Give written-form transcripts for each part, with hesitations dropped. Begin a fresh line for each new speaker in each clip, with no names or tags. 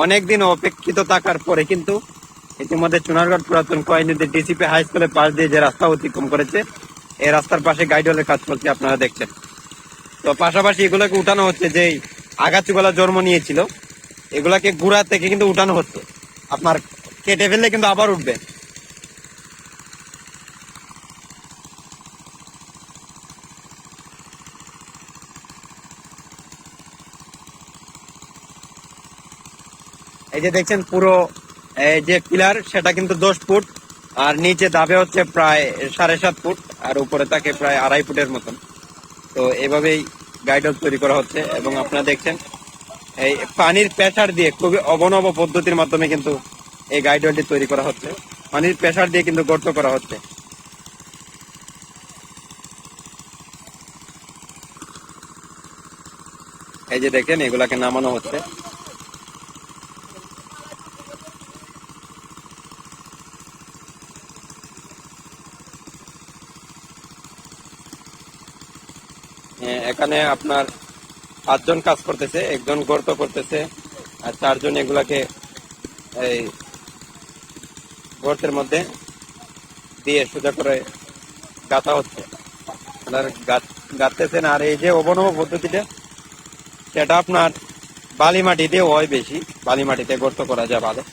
অনেকদিন অপেক্ষিত থাকার পরে কিন্তু ইতিমধ্যে চুনারগড় পুরাতন কোয়াই নদীর ডিসিপি হাই স্কুলের পাশ দিয়ে যে রাস্তা অতিক্রম করেছে, এই রাস্তার পাশে গাইডওয়ালের কাজ চলছে, আপনারা দেখছেন। তো পাশাপাশি এগুলোকে উঠানো হচ্ছে, যে আগাছাগুলা জন্ম নিয়েছিল এগুলাকে গুড়া থেকে কিন্তু উঠানো হচ্ছে। আপনার কেটে ফেললে কিন্তু আবার উঠবে। এই যে দেখছেন পুরো যে পিলার সেটা কিন্তু 10 ফুট, আর নিচে দাবে হচ্ছে প্রায় 7.5 ফুট, আর উপরে থাকে প্রায় 2.5 ফুটের মতন। তো এভাবেই গাইডওয়াল তৈরি করা হচ্ছে। এবং আপনারা দেখছেন এই পানির প্রেসার দিয়ে খুবই অবনব পদ্ধতির মাধ্যমে কিন্তু এই গাইডওয়ালটি তৈরি করা হচ্ছে। পানির প্রেসার দিয়ে কিন্তু গর্ত করা হচ্ছে। এই যে দেখেন এগুলাকে নামানো হচ্ছে। এখানে আপনার 5 জন কাজ করতেছে, একজন গর্ত করতেছে, আর 4 জন এগুলাকে এই গর্তের মধ্যে দিয়ে সোজা করে গাঁথা হচ্ছে। আপনার গাঁথতেছেন। আর এই যে অবনব পদ্ধতিটা, সেটা আপনার বালি মাটি দিয়ে হয় বেশি, বালি মাটিতে গর্ত করা যায় ভালো।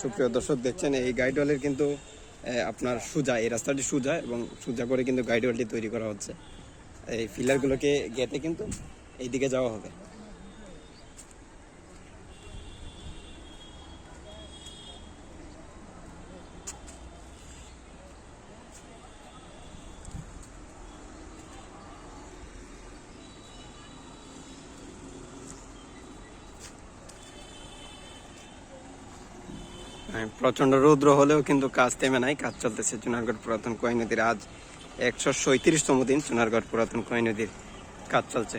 সুপ্রিয় দর্শক, দেখছেন এই গাইডওয়ালের কিন্তু আপনার সোজা, এই রাস্তাটি সোজা, এবং সোজা করে কিন্তু গাইডওয়ালটি তৈরি করা হচ্ছে। এই ফিলারগুলোকে গেঁথে কিন্তু এইদিকে যাওয়া হবে। প্রচন্ড রৌদ্র হলেও কিন্তু কাজ থেমে নাই, কাজ চলতেছে চুনারগড় পুরাতন কোয়াই নদীর। আজ 137তম দিন চুনারগড় পুরাতন কোয়াই নদীর কাজ চলছে।